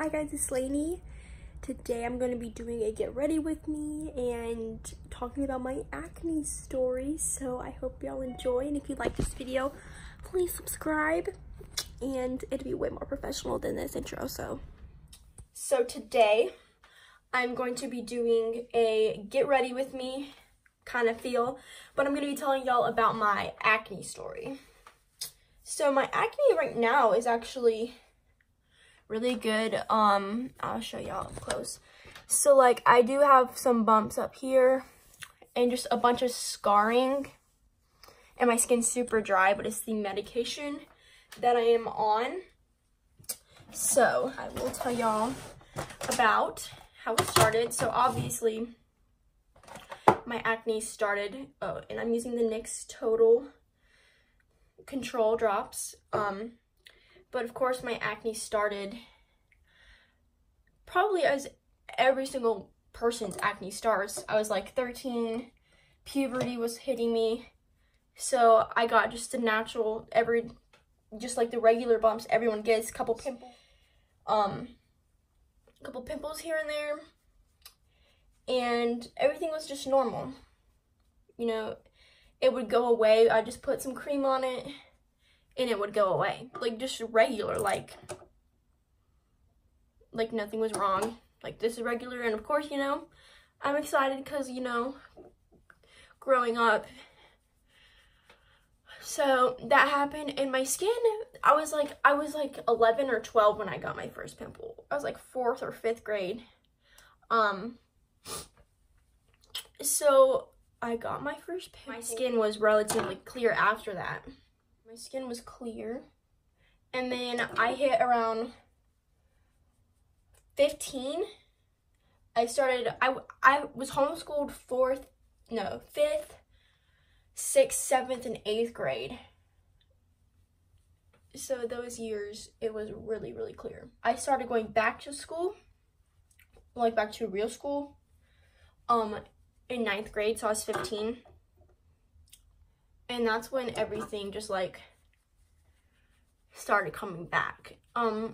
Hi guys, it's Lainey. Today I'm going to be doing a get ready with me and talking about my acne story. So I hope y'all enjoy, and if you like this video, please subscribe. And it'll be way more professional than this intro. So today I'm going to be doing a get ready with me kind of feel, but I'm going to be telling y'all about my acne story. So my acne right now is actually really good. I'll show y'all up close. So like I do have some bumps up here and just a bunch of scarring, and my skin's super dry, but it's the medication that I am on. So I will tell y'all about how it started. So obviously my acne started, and I'm using the NYX Total Control drops. But of course my acne started probably as every single person's acne starts. I was like 13, puberty was hitting me, so I got just a natural, just like the regular bumps everyone gets, couple pimples here and there, and everything was just normal. You know, it would go away. I just put some cream on it and it would go away, like just regular, like nothing was wrong. Like, this is regular. And of course, you know, I'm excited because, you know, growing up. So that happened, and my skin, I was like 11 or 12 when I got my first pimple. I was like 4th or 5th grade. So I got my first pimple. My skin was relatively clear after that. My skin was clear, and then I hit around 15. I was homeschooled 5th, 6th, 7th, and 8th grade. So those years, it was really, really clear. I started going back to school, like back to real school, in 9th grade, so I was 15. And that's when everything just like started coming back. I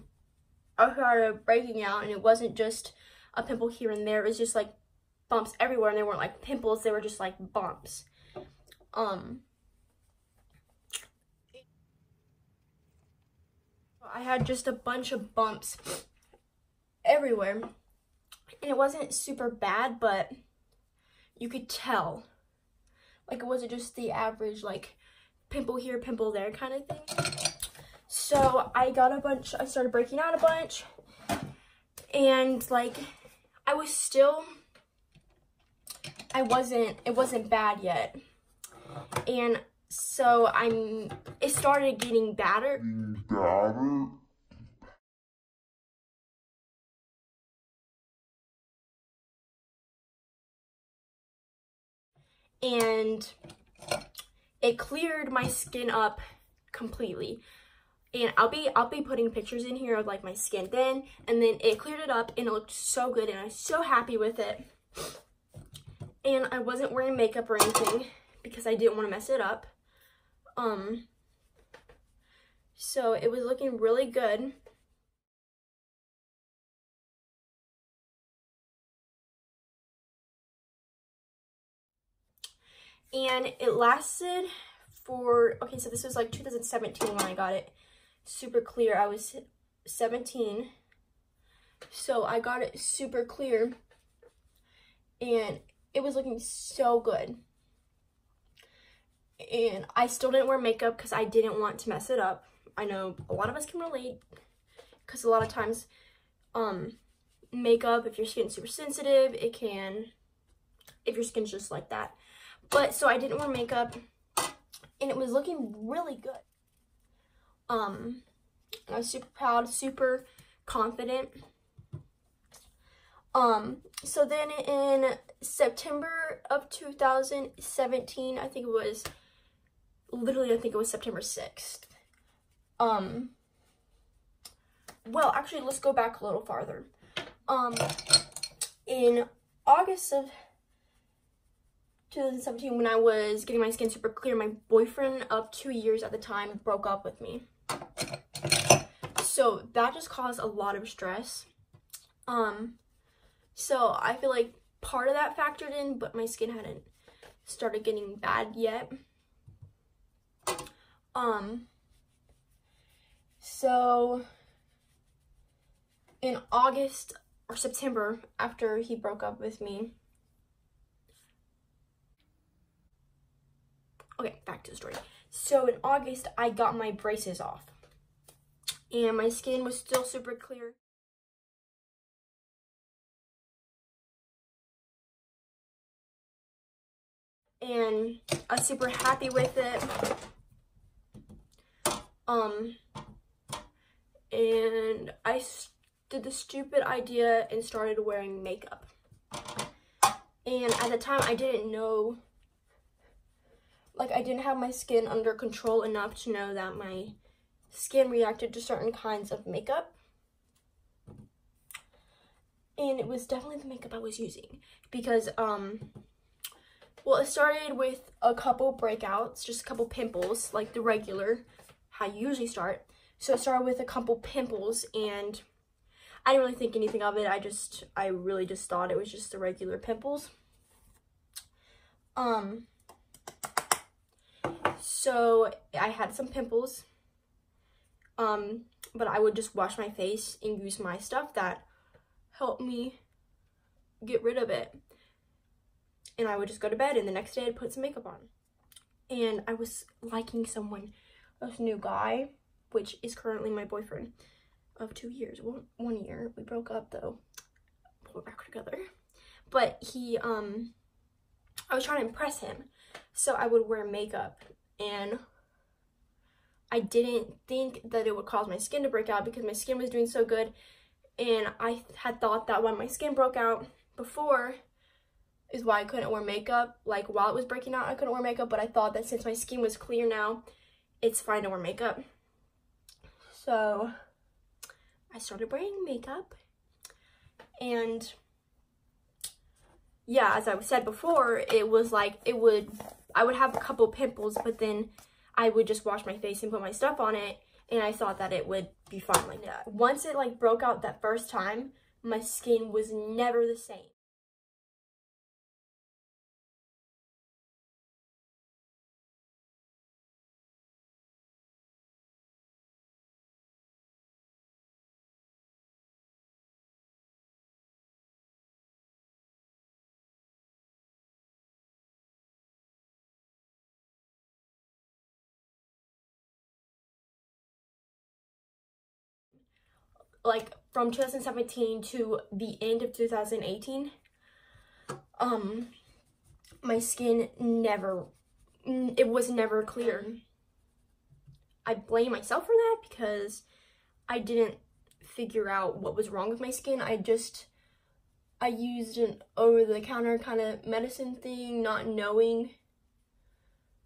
started breaking out, and it wasn't just a pimple here and there. It was just like bumps everywhere, and they weren't like pimples, they were just like bumps. I had just a bunch of bumps everywhere, and it wasn't super bad, but you could tell. Like, it wasn't just the average, like, pimple here, pimple there kind of thing. So I started breaking out a bunch, and like, it wasn't bad yet. And so it started getting badder. And it cleared my skin up completely. And I'll be putting pictures in here of like my skin then, and then it cleared it up, and it looked so good, and I was so happy with it. And I wasn't wearing makeup or anything because I didn't want to mess it up. So it was looking really good. And it lasted for, okay, so this was like 2017 when I got it super clear. I was 17, so I got it super clear, and it was looking so good. And I still didn't wear makeup because I didn't want to mess it up. I know a lot of us can relate, because a lot of times makeup, if your skin's super sensitive, it can, if your skin's just like that. But so I didn't wear makeup, and it was looking really good. I was super proud, super confident. So then in September of 2017, I think it was September 6th. Well, actually, let's go back a little farther. In August of 2017, when I was getting my skin super clear, my boyfriend of 2 years at the time broke up with me. So that just caused a lot of stress. So I feel like part of that factored in, but my skin hadn't started getting bad yet. So in August or September, after he broke up with me, okay, back to the story. So in August, I got my braces off, and my skin was still super clear. And I was super happy with it. And I did the stupid idea and started wearing makeup. And at the time, I didn't know, like, I didn't have my skin under control enough to know that my skin reacted to certain kinds of makeup. And it was definitely the makeup I was using because, well, it started with a couple breakouts, just a couple pimples, like the regular, how you usually start. So it started with a couple pimples, and I didn't really think anything of it. I really just thought it was just the regular pimples. So I had some pimples, but I would just wash my face and use my stuff that helped me get rid of it. And I would just go to bed, and the next day I'd put some makeup on. And I was liking this new guy, which is currently my boyfriend of 2 years. Well, 1 year. We broke up though. We're back together. But I was trying to impress him. So I would wear makeup, and I didn't think that it would cause my skin to break out because my skin was doing so good. And I had thought that when my skin broke out before is why I couldn't wear makeup. Like, while it was breaking out, I couldn't wear makeup, but I thought that since my skin was clear now, it's fine to wear makeup. So I started wearing makeup, and yeah, as I said before, it was like, I would have a couple pimples, but then I would just wash my face and put my stuff on it, and I thought that it would be fine like that. Once it like broke out that first time, my skin was never the same. Like from 2017 to the end of 2018, my skin it was never clear. I blame myself for that because I didn't figure out what was wrong with my skin. I used an over-the-counter kind of medicine thing, not knowing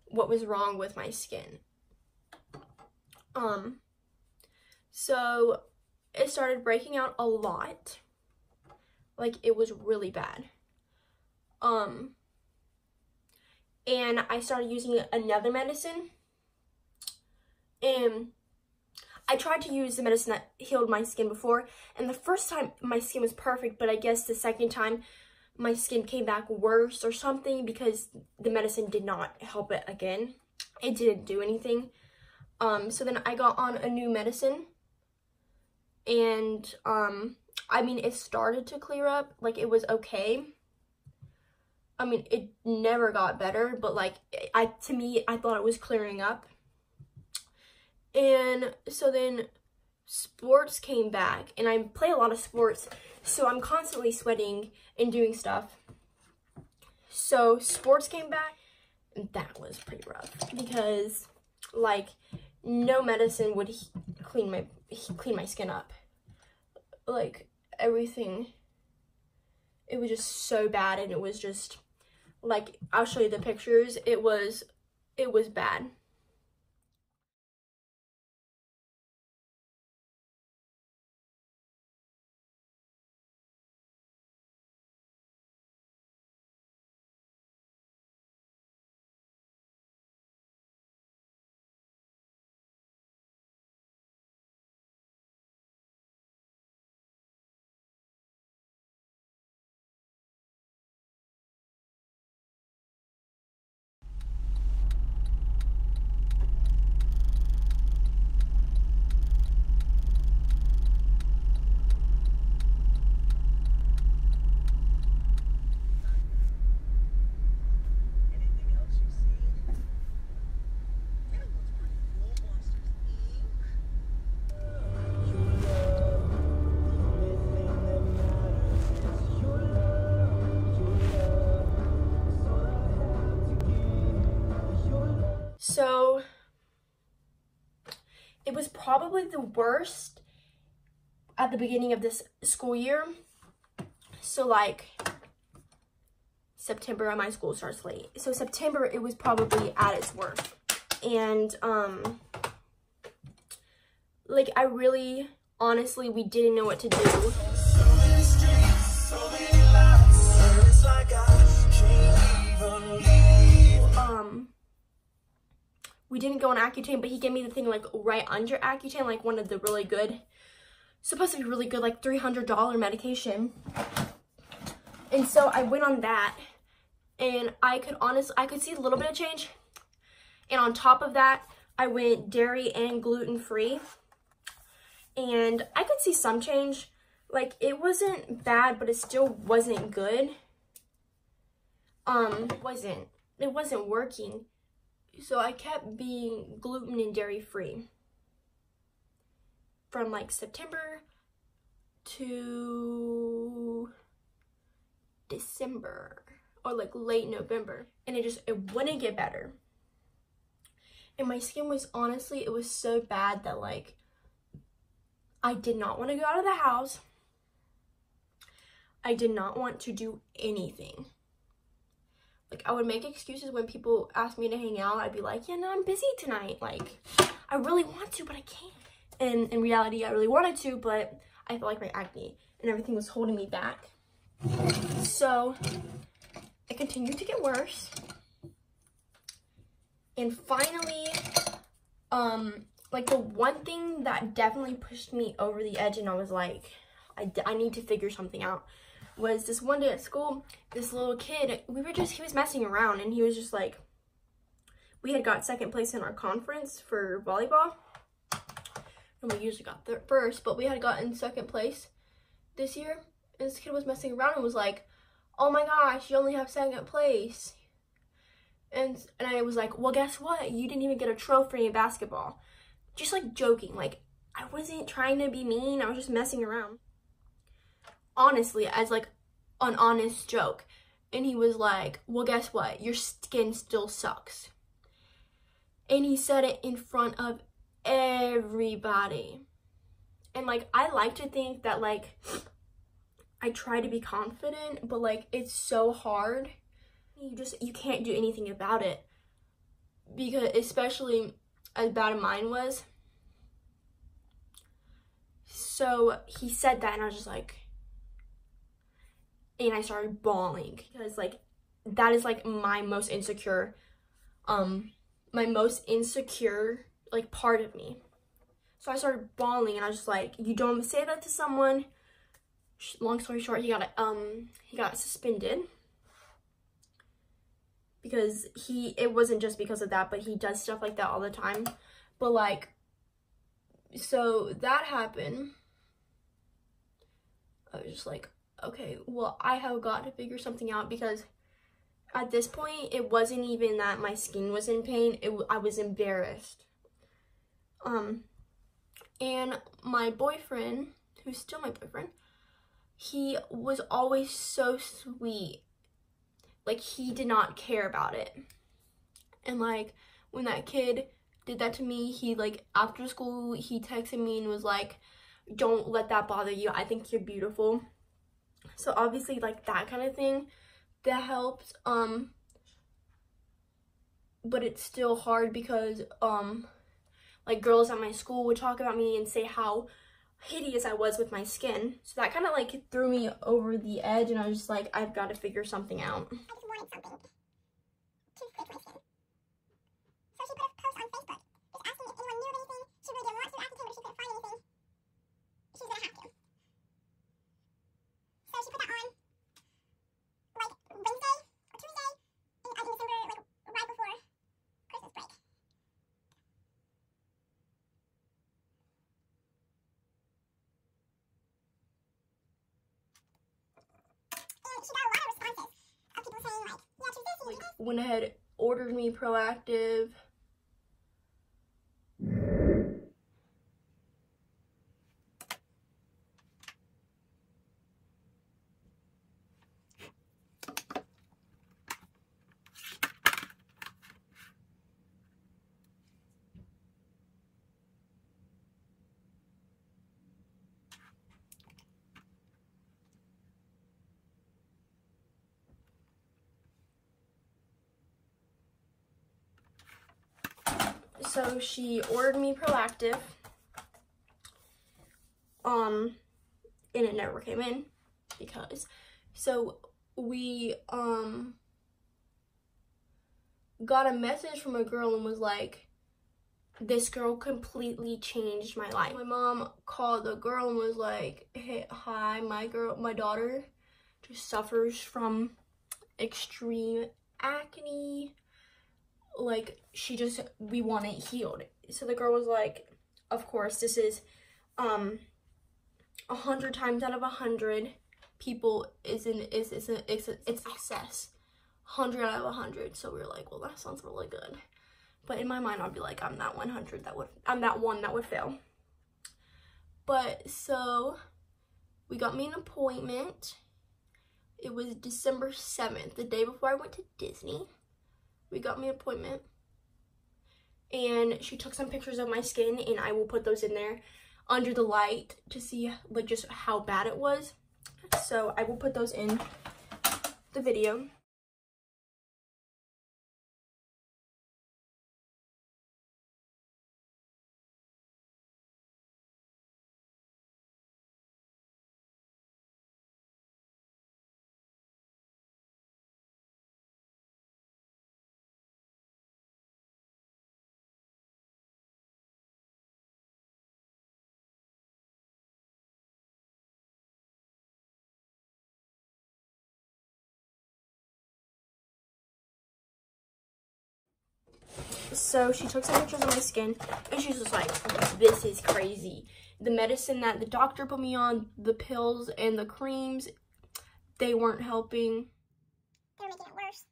what was wrong with my skin. So it started breaking out a lot. Like, it was really bad. And I started using another medicine. And I tried to use the medicine that healed my skin before, and the first time my skin was perfect, but I guess the second time my skin came back worse or something because the medicine did not help it again. It didn't do anything. So then I got on a new medicine, and I mean, it started to clear up. Like, it was okay. I mean, it never got better, but like, to me, I thought it was clearing up. And so then sports came back, and I play a lot of sports, so I'm constantly sweating and doing stuff. So sports came back, and that was pretty rough because like no medicine would clean my skin up. Like, everything, it was just so bad, and it was just like, I'll show you the pictures. It was bad. probably the worst at the beginning of this school year. So like September, my school starts late. So September, it was probably at its worst. And like I really, honestly, we didn't know what to do. We didn't go on Accutane, but he gave me the thing like right under Accutane, like one of the really good, supposed to be really good, like $300 medication. And so I went on that, and I could see a little bit of change. And on top of that, I went dairy and gluten-free, and I could see some change. Like, it wasn't bad, but it still wasn't good. It wasn't working. So I kept being gluten and dairy free from like September to December, or like late November, and it wouldn't get better. And my skin was, honestly, it was so bad that like I did not want to go out of the house. I did not want to do anything. Like, I would make excuses when people asked me to hang out. I'd be like, yeah, no, I'm busy tonight. Like, I really want to, but I can't. And in reality, I really wanted to, but I felt like my acne and everything was holding me back. So it continued to get worse. And finally, like the one thing that definitely pushed me over the edge, and I was like, I need to figure something out, was this one day at school, this little kid, he was messing around, and he was just like, we had got second place in our conference for volleyball, and we usually got first, but we had gotten second place this year, and this kid was messing around and was like, oh my gosh, you only have second place. And I was like, well, guess what? You didn't even get a trophy in basketball. Just like joking, like I wasn't trying to be mean, I was just messing around. Honestly, as like an honest joke. And he was like, well, guess what? Your skin still sucks. And he said it in front of everybody. And like, I like to think that like, I try to be confident, but like, it's so hard. You can't do anything about it. Because especially as bad as mine was. So he said that, and I was just like, and I started bawling, because like that is like my most insecure like part of me. So I started bawling, and I was just like, you don't say that to someone. Long story short, he got suspended, because it wasn't just because of that, but he does stuff like that all the time. But like, so that happened. I was just like, okay, well, I have got to figure something out, because at this point, it wasn't even that my skin was in pain. I was embarrassed. And my boyfriend, who's still my boyfriend, he was always so sweet. Like, he did not care about it. And like, when that kid did that to me, he like, after school, he texted me and was like, don't let that bother you. I think you're beautiful. So obviously, like, that kind of thing, that helps. But it's still hard, because like, girls at my school would talk about me and say how hideous I was with my skin. So that kind of like threw me over the edge, and I was just like, I've got to figure something out. I just wanted something to fix my skin. So she put a post on Facebook just asking if anyone knew of anything. She really didn't want to do Accutane, but she couldn't find anything. She was gonna have to. So she put that on like Wednesday or Tuesday in December, like right before Christmas break. She got a lot of responses of people saying like, yeah, choose this, like, went ahead, ordered me Proactive. So she ordered me Proactive, and it never came in because, so we, got a message from a girl and was like, this girl completely changed my life. My mom called the girl and was like, hey, hi, my daughter just suffers from extreme acne. Like, we want it healed. So the girl was like, of course, this is 100 times out of 100 people it's success. 100 out of 100. So we were like, well, that sounds really good. But in my mind, I'd be like, I'm that one that would fail. But so we got me an appointment. It was December 7th, the day before I went to Disney. We got me an appointment. And she took some pictures of my skin, and I will put those in there under the light to see like just how bad it was. So I will put those in the video. So she took some pictures of my skin, and she was just like, this is crazy. The medicine that the doctor put me on, the pills and the creams, they weren't helping. They were making it worse.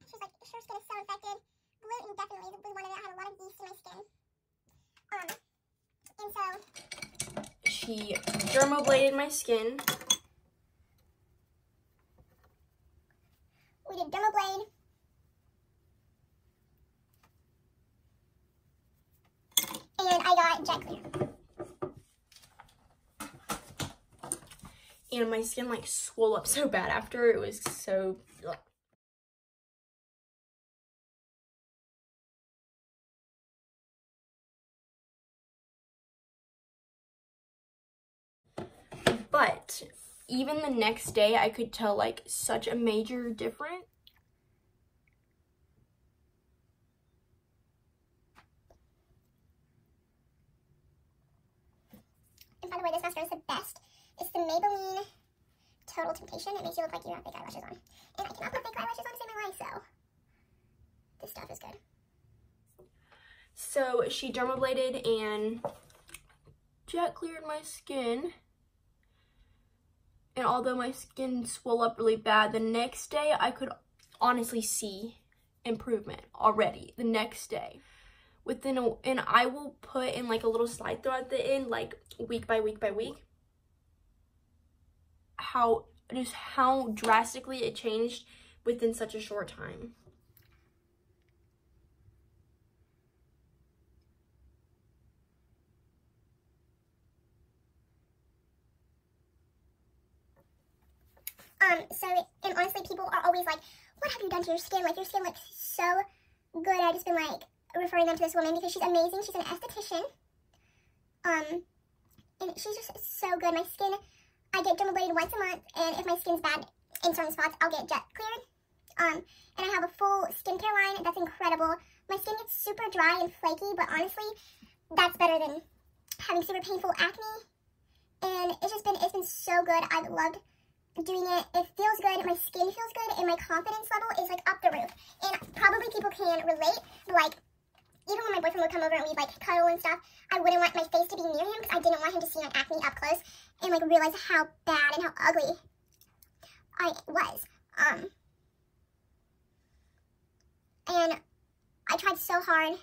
She was like, your skin is so infected. Gluten definitely was one of it. I had a lot of yeast in my skin. And so she dermabladed my skin. We did dermablade. And I got jet clear. And my skin like swelled up so bad after. It was so ugh. But even the next day, I could tell like such a major difference. And by the way, this mascara is the best. It's the Maybelline Total Temptation. It makes you look like you have fake eyelashes on. And I cannot put fake eyelashes on to save my life, so this stuff is good. So she dermabladed and jet cleared my skin. And although my skin swelled up really bad, the next day I could honestly see improvement already. The next day. And I will put in like a little slide through at the end, like week by week by week, how drastically it changed within such a short time. And honestly, people are always like, what have you done to your skin? Like, your skin looks so good. I've just been like referring them to this woman because she's amazing. She's an esthetician. And she's just so good. My skin, I get dermabladed once a month, and if my skin's bad in certain spots, I'll get jet cleared. And I have a full skincare line that's incredible. My skin gets super dry and flaky, but honestly, that's better than having super painful acne. And it's been so good. I've loved doing it. It feels good. My skin feels good, and my confidence level is like up the roof. And probably people can relate. Like, even when my boyfriend would come over and we'd like cuddle and stuff, I wouldn't want my face to be near him because I didn't want him to see my acne up close and like realize how bad and how ugly I was. And I tried so hard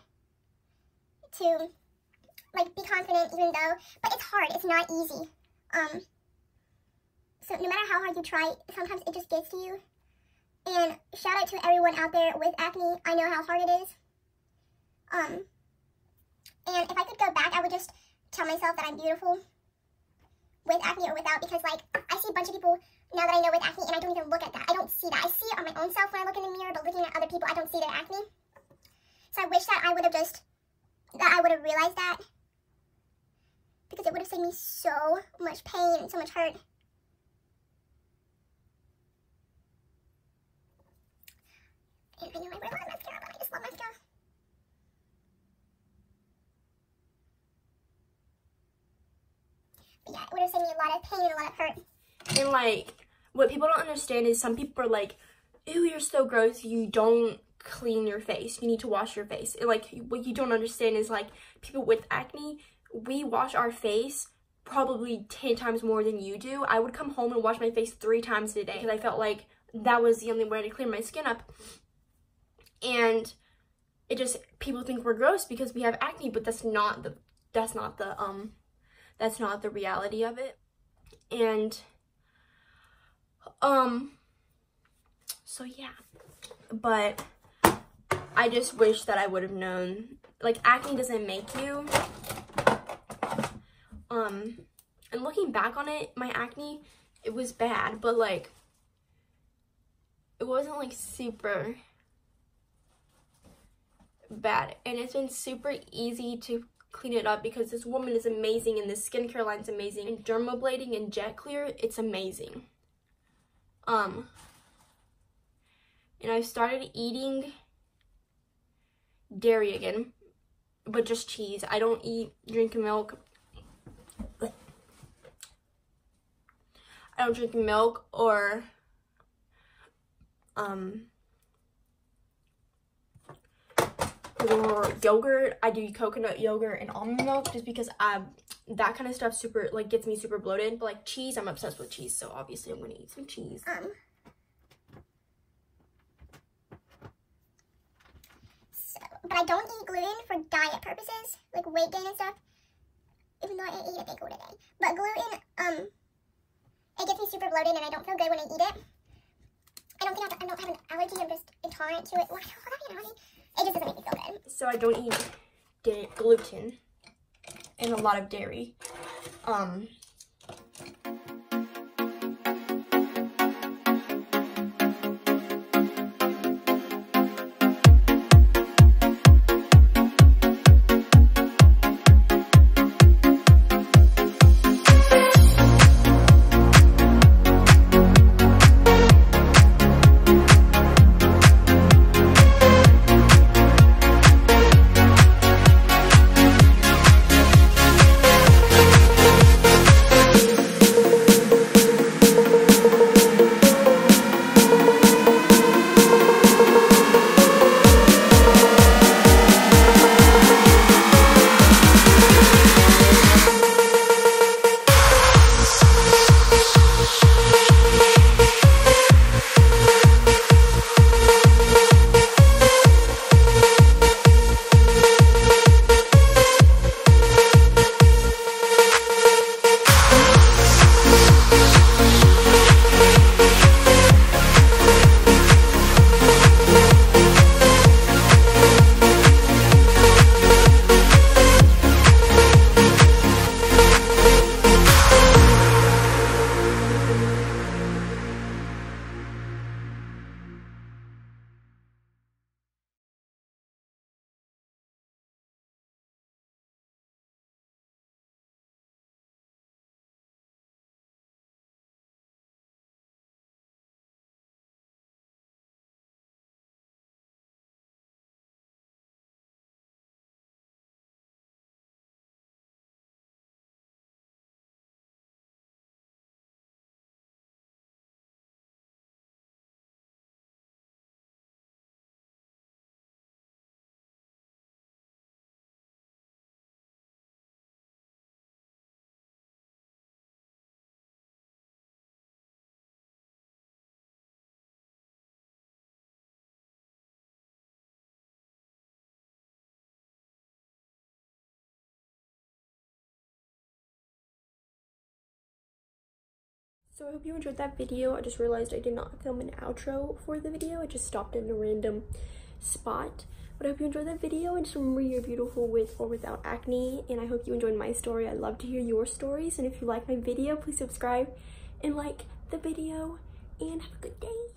to like be confident, even though, but it's hard. It's not easy. So no matter how hard you try, sometimes it just gets to you. And shout out to everyone out there with acne. I know how hard it is. And if I could go back, I would just tell myself that I'm beautiful with acne or without, because like I see a bunch of people now that I know with acne, and I don't even look at that. I don't see that. I see it on my own self when I look in the mirror, but looking at other people, I don't see their acne. So I wish that I would have realized that, because it would have saved me so much pain and so much hurt. And I know I wear a lot of mascara, but I just love mascara. But yeah, it would have saved me a lot of pain and a lot of hurt. And like, what people don't understand is some people are like, ew, you're so gross, you don't clean your face, you need to wash your face. And like, what you don't understand is like, people with acne, we wash our face probably 10 times more than you do. I would come home and wash my face 3 times a day because I felt like that was the only way to clear my skin up. And it just, people think we're gross because we have acne, but that's not the reality of it. And so yeah, but I just wish that I would have known, like, acne doesn't make you, and looking back on it, my acne, it was bad, but like, it wasn't like super bad, and it's been super easy to clean it up because this woman is amazing and this skincare line's amazing, and dermablading and jet clear, it's amazing. And I started eating dairy again, but just cheese. I don't drink milk. I don't drink milk or yogurt. I do coconut yogurt and almond milk just because that kind of stuff super, like, gets me super bloated. But like cheese, I'm obsessed with cheese, so obviously I'm gonna eat some cheese. But I don't eat gluten for diet purposes, like weight gain and stuff, even though I eat a big one a day. But gluten, it gets me super bloated and I don't feel good when I eat it. I don't have an allergy, I'm just intolerant to it. Well, I don't have an allergy. It just doesn't make me feel good. So I don't eat gluten and a lot of dairy. So I hope you enjoyed that video. I just realized I did not film an outro for the video. I just stopped in a random spot. But I hope you enjoyed that video, and just remember you're beautiful with or without acne. And I hope you enjoyed my story. I'd love to hear your stories. And if you like my video, please subscribe and like the video. And have a good day.